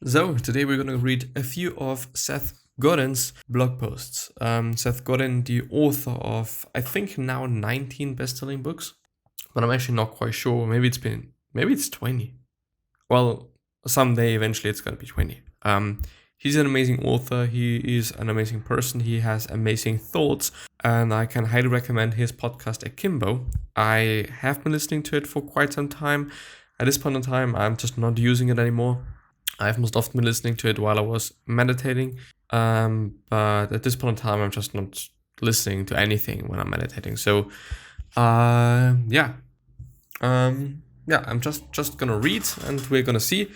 So today we're going to read a few of Seth Godin's blog posts. Seth Godin, the author of, I think now 19 best-selling books, but I'm actually not quite sure. Maybe it's 20. Well, someday eventually it's going to be 20. He's an amazing author. He is an amazing person. He has amazing thoughts, and I can highly recommend his podcast Akimbo. I have been listening to it for quite some time. At this point in time, I'm just not using it anymore. I've most often been listening to it while I was meditating, but at this point in time, I'm just not listening to anything when I'm meditating. So, I'm just gonna read, and we're gonna see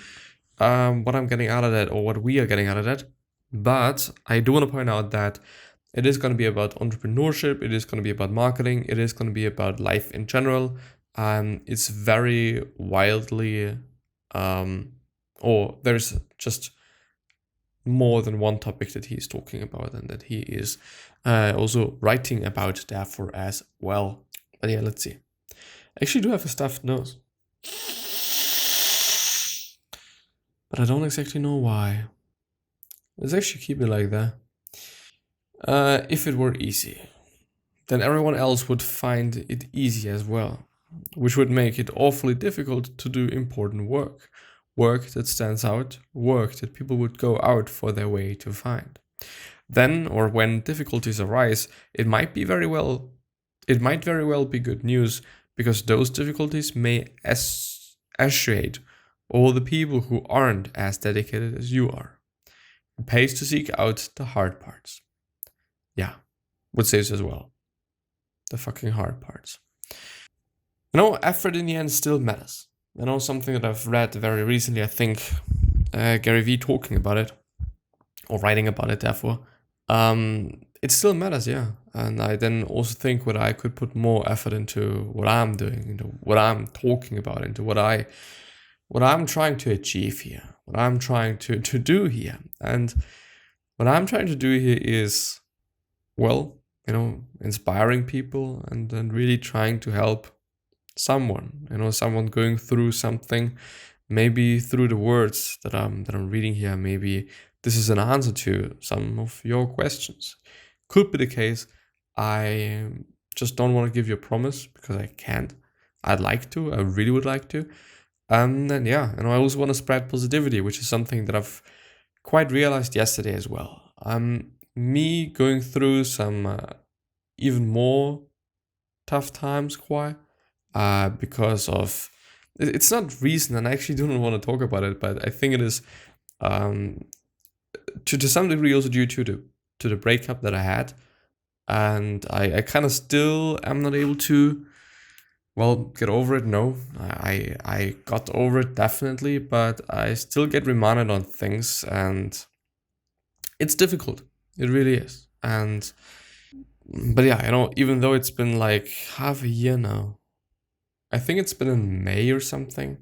what I'm getting out of that, or what we are getting out of that. But I do want to point out that it is going to be about entrepreneurship. It is going to be about marketing. It is going to be about life in general. It's very wildly, or there's just more than one topic that he's talking about and that he is also writing about, therefore, as well. But yeah, let's see. I actually do have a stuffed nose, but I don't exactly know why. Let's actually keep it like that. If it were easy, then everyone else would find it easy as well, which would make it awfully difficult to do important work. Work that stands out, work that people would go out for their way to find. Then, or when difficulties arise, it might very well be good news, because those difficulties may assuage all the people who aren't as dedicated as you are. It pays to seek out the hard parts. Yeah, would say this as well. The fucking hard parts. Effort in the end still matters. Something that I've read very recently, I think Gary Vee talking about it, or writing about it, therefore. It still matters, yeah. And I then also think whether I could put more effort into what I'm doing, into what I'm talking about, into what I'm trying to achieve here, what I'm trying to do here. And what I'm trying to do here is, inspiring people and really trying to help someone, someone going through something, maybe through the words that I'm reading here. Maybe this is an answer to some of your questions. Could be the case. I just don't want to give you a promise because I can't. I'd like to. I really would like to. And then, I also want to spread positivity, which is something that I've quite realized yesterday as well. Me going through some even more tough times, because of, it's not reason, and I actually don't want to talk about it, but I think it is to some degree also due to the breakup that I had, and I kind of still am not able to get over it. No, I got over it definitely, but I still get reminded on things, and it's difficult. It really is. But even though it's been like half a year now, I think it's been in May or something.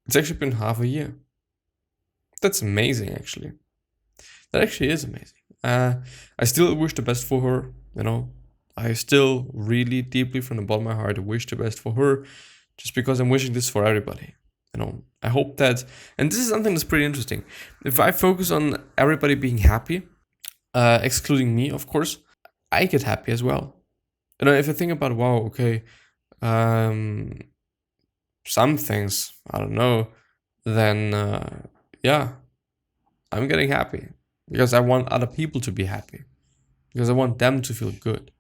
It's actually been half a year. That's amazing, actually. That actually is amazing. I still wish the best for her, I still really deeply from the bottom of my heart wish the best for her, just because I'm wishing this for everybody. I hope that, and this is something that's pretty interesting. If I focus on everybody being happy, excluding me, of course, I get happy as well. If I think about, some things, I don't know, then I'm getting happy because I want other people to be happy, because I want them to feel good.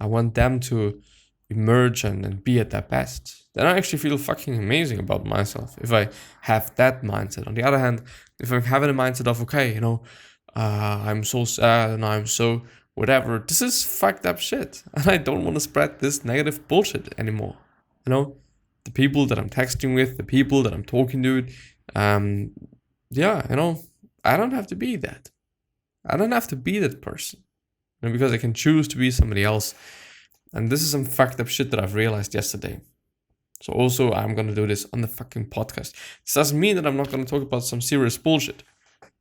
I want them to emerge and be at their best. Then I actually feel fucking amazing about myself if I have that mindset. On the other hand, if I'm having a mindset of, I'm so sad and I'm so whatever, this is fucked up shit, and I don't want to spread this negative bullshit anymore. The people that I'm texting with, the people that I'm talking to, I don't have to be that. I don't have to be that person, because I can choose to be somebody else. And this is some fucked up shit that I've realized yesterday. So also, I'm going to do this on the fucking podcast. This doesn't mean that I'm not going to talk about some serious bullshit.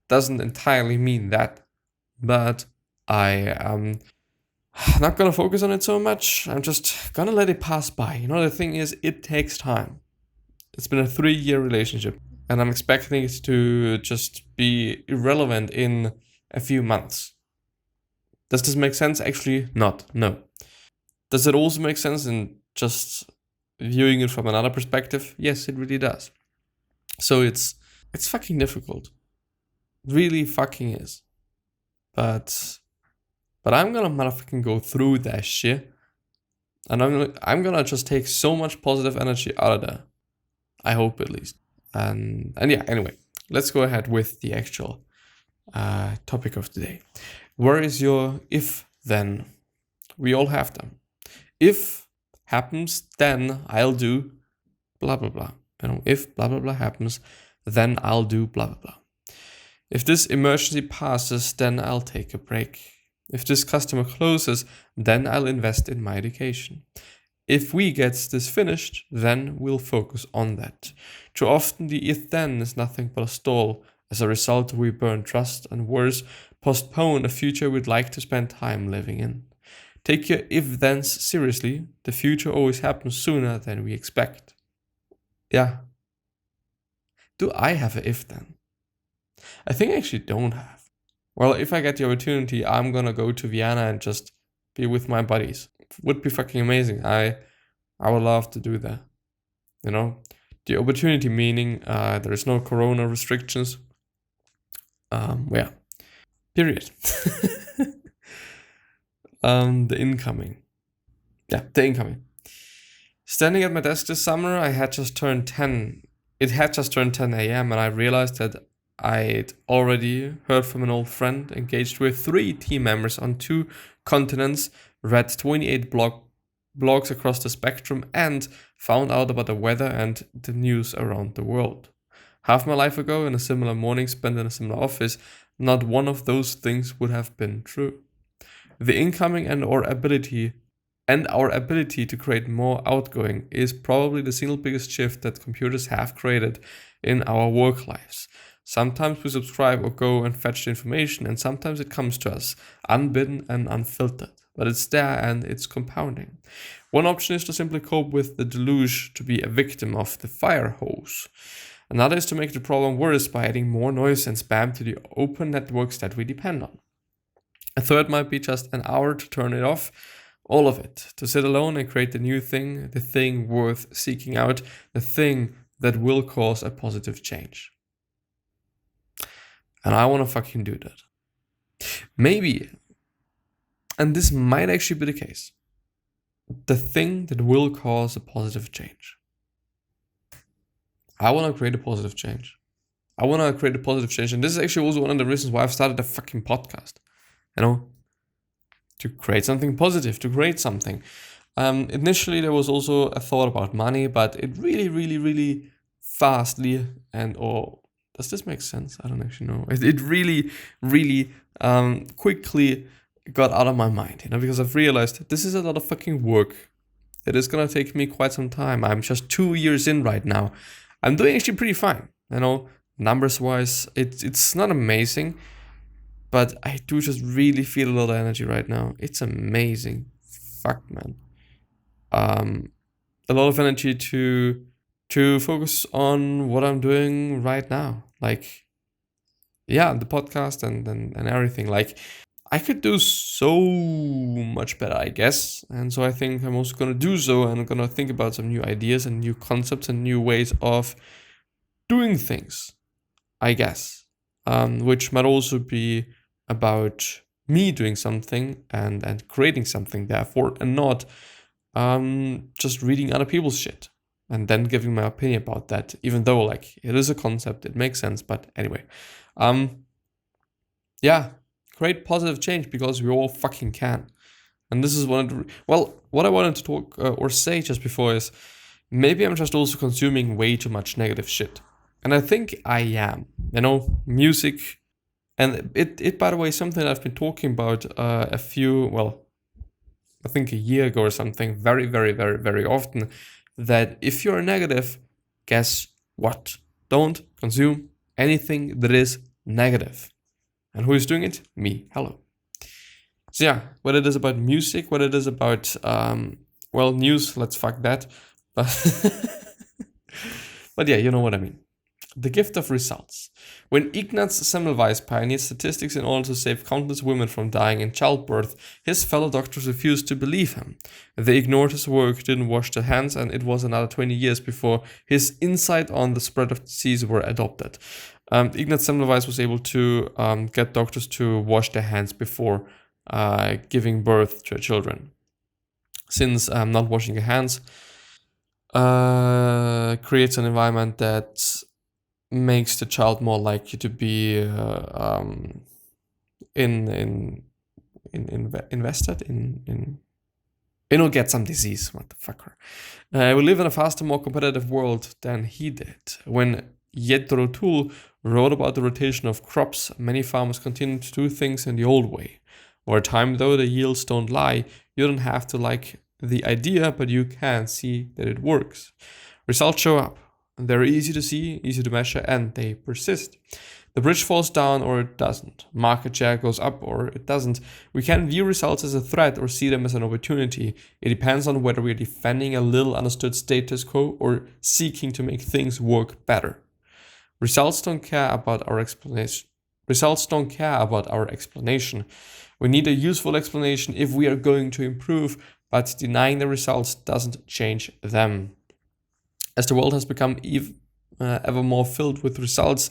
Doesn't entirely mean that. But I am not going to focus on it so much. I'm just going to let it pass by. The thing is, it takes time. It's been a 3-year relationship. and I'm expecting it to just be irrelevant in a few months. Does this make sense? Actually, not. No. Does it also make sense in just viewing it from another perspective? Yes, it really does. So it's fucking difficult. Really fucking is. But I'm gonna motherfucking go through that shit. And I'm gonna just take so much positive energy out of that. I hope, at least. And yeah, anyway, let's go ahead with the actual topic of today. Where is your if then? We all have them. If happens, then I'll do blah blah blah. If blah blah blah happens, then I'll do blah blah blah. If this emergency passes, then I'll take a break. If this customer closes, then I'll invest in my education. If we get this finished, then we'll focus on that. Too often the if then is nothing but a stall. As a result, we burn trust and worse, postpone a future we'd like to spend time living in. Take your if-thens seriously. The future always happens sooner than we expect. Yeah. Do I have an if-then? I think I actually don't have. Well, if I get the opportunity, I'm gonna go to Vienna and just be with my buddies. It would be fucking amazing. I would love to do that. The opportunity meaning there is no corona restrictions. Yeah. Period. The incoming. Standing at my desk this summer, it had just turned 10 a.m. and I realized that I'd already heard from an old friend, engaged with 3 team members on 2 continents, read 28 blogs across the spectrum, and found out about the weather and the news around the world. Half my life ago, in a similar morning spent in a similar office, not one of those things would have been true. The incoming and our ability to create more outgoing is probably the single biggest shift that computers have created in our work lives. Sometimes we subscribe or go and fetch the information, and sometimes it comes to us, unbidden and unfiltered. But it's there and it's compounding. One option is to simply cope with the deluge, to be a victim of the fire hose. Another is to make the problem worse by adding more noise and spam to the open networks that we depend on. A third might be just an hour to turn it off, all of it, to sit alone and create the new thing, the thing worth seeking out, the thing that will cause a positive change. And I want to fucking do that. Maybe, and this might actually be the case, the thing that will cause a positive change. I want to create a positive change. And this is actually also one of the reasons why I've started a fucking podcast. To create something positive, to create something. Initially, there was also a thought about money, but it really, really, really fastly does this make sense? I don't actually know. It really, really quickly got out of my mind, because I've realized this is a lot of fucking work. It is gonna take me quite some time. I'm just 2 years in right now. I'm doing actually pretty fine, numbers wise. It's not amazing, but I do just really feel a lot of energy right now. It's amazing. Fuck, man. A lot of energy to focus on what I'm doing right now. The podcast and everything. I could do so much better, I guess. And so I think I'm also going to do so. And I'm going to think about some new ideas and new concepts and new ways of doing things, I guess. Which might also be about me doing something and creating something, therefore, and not just reading other people's shit and then giving my opinion about that, even though it is a concept, it makes sense. But anyway, create positive change because we all fucking can. And this is what I wanted to talk or say just before is maybe I'm just also consuming way too much negative shit. And I think I am, music. And it by the way, something I've been talking about I think a year ago or something, very, very, very, very often, that if you're negative, guess what? Don't consume anything that is negative. And who is doing it? Me. Hello. So yeah, whether it is about music, whether it is about, news, let's fuck that. But yeah, you know what I mean. The gift of results. When Ignaz Semmelweis pioneered statistics in order to save countless women from dying in childbirth, his fellow doctors refused to believe him. They ignored his work, didn't wash their hands, and it was another 20 years before his insight on the spread of disease were adopted. Ignaz Semmelweis was able to get doctors to wash their hands before giving birth to children. Since not washing your hands creates an environment that makes the child more likely to be invested in get some disease. What the fucker? We live in a faster, more competitive world than he did. When Jethro Tull wrote about the rotation of crops, many farmers continued to do things in the old way. Over time, though, the yields don't lie. You don't have to like the idea, but you can see that it works. Results show up. They're easy to see, easy to measure, and they persist. The bridge falls down or it doesn't. Market share goes up or it doesn't. We can view results as a threat or see them as an opportunity. It depends on whether we're defending a little understood status quo or seeking to make things work better. Results don't care about our explanation. We need a useful explanation if we are going to improve, but denying the results doesn't change them. As the world has become ever more filled with results,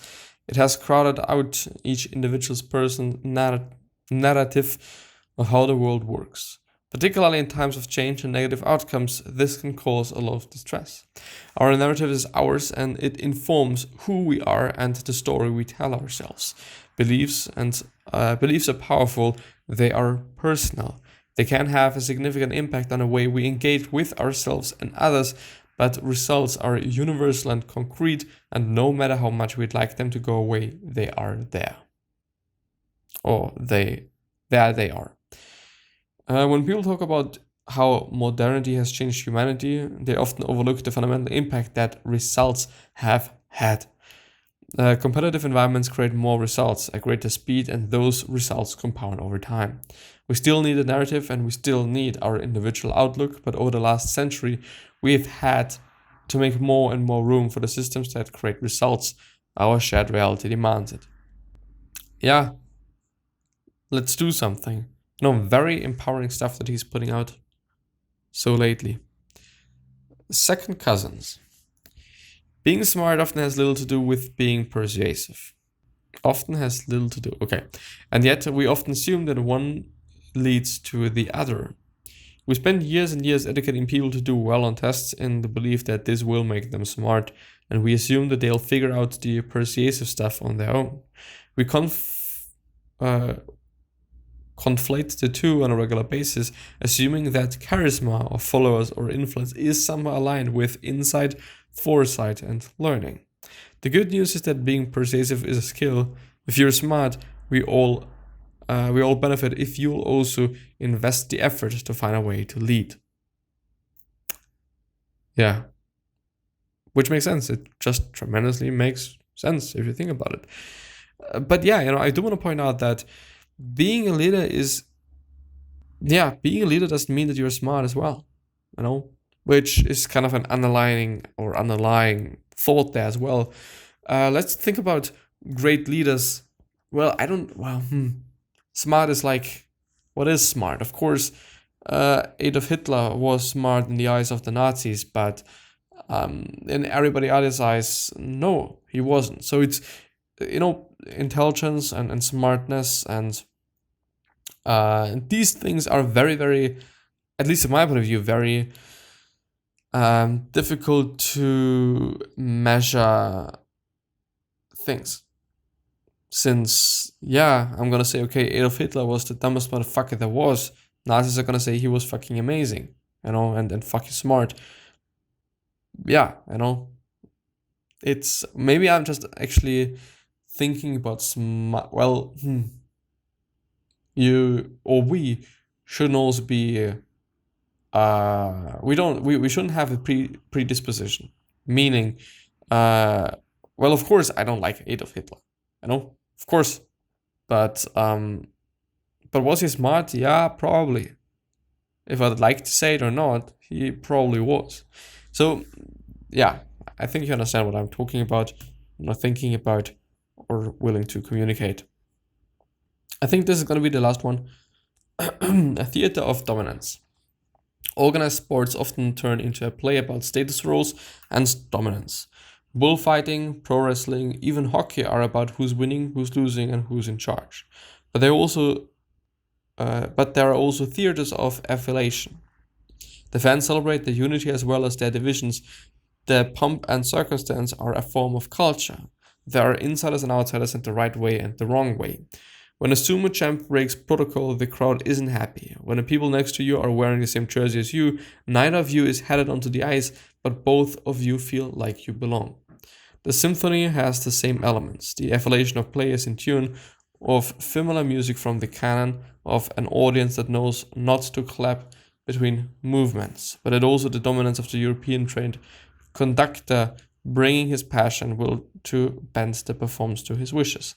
it has crowded out each individual's personal narrative of how the world works. Particularly in times of change and negative outcomes, this can cause a lot of distress. Our narrative is ours and it informs who we are and the story we tell ourselves. Beliefs are powerful, they are personal. They can have a significant impact on the way we engage with ourselves and others, but results are universal and concrete, and no matter how much we'd like them to go away, they are there. Or they are. When people talk about how modernity has changed humanity, they often overlook the fundamental impact that results have had. Competitive environments create more results at greater speed, and those results compound over time. We still need a narrative and we still need our individual outlook, but over the last century, we've had to make more and more room for the systems that create results. Our shared reality demands it. Yeah, let's do something. Very empowering stuff that he's putting out so lately. Second cousins. Being smart often has little to do with being persuasive. Okay. And yet we often assume that one leads to the other. We spend years and years educating people to do well on tests in the belief that this will make them smart, and we assume that they'll figure out the persuasive stuff on their own. We conflate the two on a regular basis, assuming that charisma or followers or influence is somehow aligned with insight, foresight, and learning. The good news is that being persuasive is a skill. If you're smart, we all benefit if you'll also invest the effort to find a way to lead. Yeah. Which makes sense. It just tremendously makes sense if you think about it. But yeah, I do want to point out that being a leader doesn't mean that you're smart as well, which is kind of an underlying thought there as well. Let's think about great leaders. Smart is like, what is smart? Of course, Adolf Hitler was smart in the eyes of the Nazis, but in everybody else's eyes, no, he wasn't. So it's, intelligence and smartness and these things are very, very, at least in my point of view, very difficult to measure things. Since, I'm gonna say, okay, Adolf Hitler was the dumbest motherfucker there was. Nazis are gonna say he was fucking amazing, and fucking smart. It's, maybe I'm just actually thinking about smart. We shouldn't also be. We shouldn't have a predisposition. Meaning, of course, I don't like Adolf Hitler. Of course, but was he smart? Yeah, probably. If I'd like to say it or not, he probably was. So, I think you understand what I'm talking about. not thinking about or willing to communicate. I think this is going to be the last one. A theater of dominance. Organized sports often turn into a play about status roles and dominance. Bullfighting, pro wrestling, even hockey are about who's winning, who's losing, and who's in charge. But there are also theaters of affiliation. The fans celebrate their unity as well as their divisions. The pomp and circumstance are a form of culture. There are insiders and outsiders, and the right way and the wrong way. When a sumo champ breaks protocol, the crowd isn't happy. When the people next to you are wearing the same jersey as you, neither of you is headed onto the ice, but both of you feel like you belong. The symphony has the same elements, the affiliation of players in tune, of familiar music from the canon, of an audience that knows not to clap between movements, but it also the dominance of the European trained conductor bringing his passion will to bend the performance to his wishes.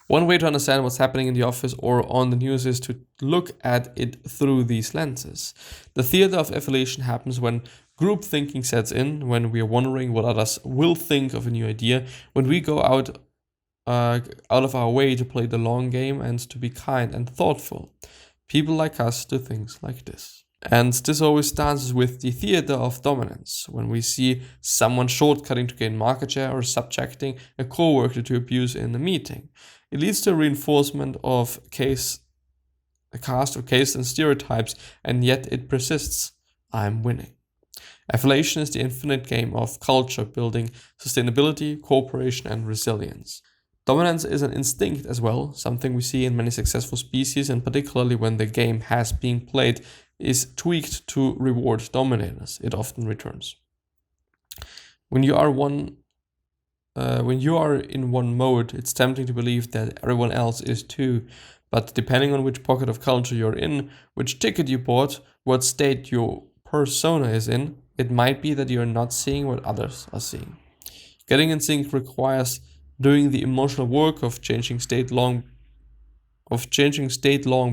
One way to understand what's happening in the office or on the news is to look at it through these lenses. The theater of affiliation happens when group thinking sets in, when we are wondering what others will think of a new idea, when we go out of our way to play the long game and to be kind and thoughtful. People like us do things like this. And this always starts with the theater of dominance, when we see someone shortcutting to gain market share or subjecting a coworker to abuse in a meeting. It leads to a reinforcement of caste and stereotypes, and yet it persists. I'm winning. Affiliation is the infinite game of culture building, sustainability, cooperation, and resilience. Dominance is an instinct as well, something we see in many successful species, and particularly when the game has been played is tweaked to reward dominators, it often returns. When you are in one mode, it's tempting to believe that everyone else is too, but depending on which pocket of culture you're in, which ticket you bought, what state your persona is in, it might be that you're not seeing what others are seeing. Getting in sync requires doing the emotional work of changing state long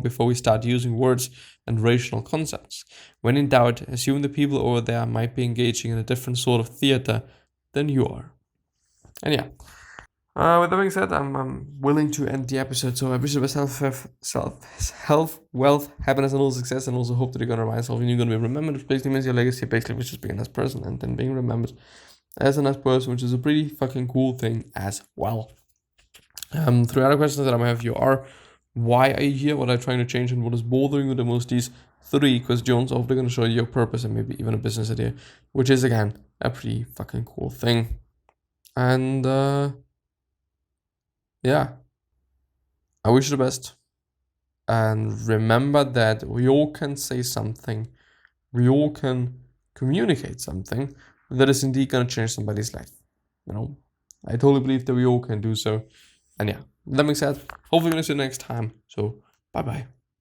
before we start using words and rational concepts. When in doubt, assume the people over there might be engaging in a different sort of theater than you are. And yeah, with that being said, I'm willing to end the episode. So I wish you the best health, wealth, happiness, and all success, and also hope that you're gonna remind yourself and you're gonna be remembered, which basically means your legacy, basically, which is being a nice person and then being remembered as a nice person, which is a pretty fucking cool thing as well. Three other questions that I might have here are: why are you here? What are you trying to change? And what is bothering you the most? These three questions. Hopefully going to show you your purpose and maybe even a business idea, which is again a pretty fucking cool thing. And yeah, I wish you the best. And remember that we all can say something, we all can communicate something that is indeed going to change somebody's life. You know, I totally believe that we all can do so. And yeah, that being said, hopefully we're going to see you next time. So bye bye.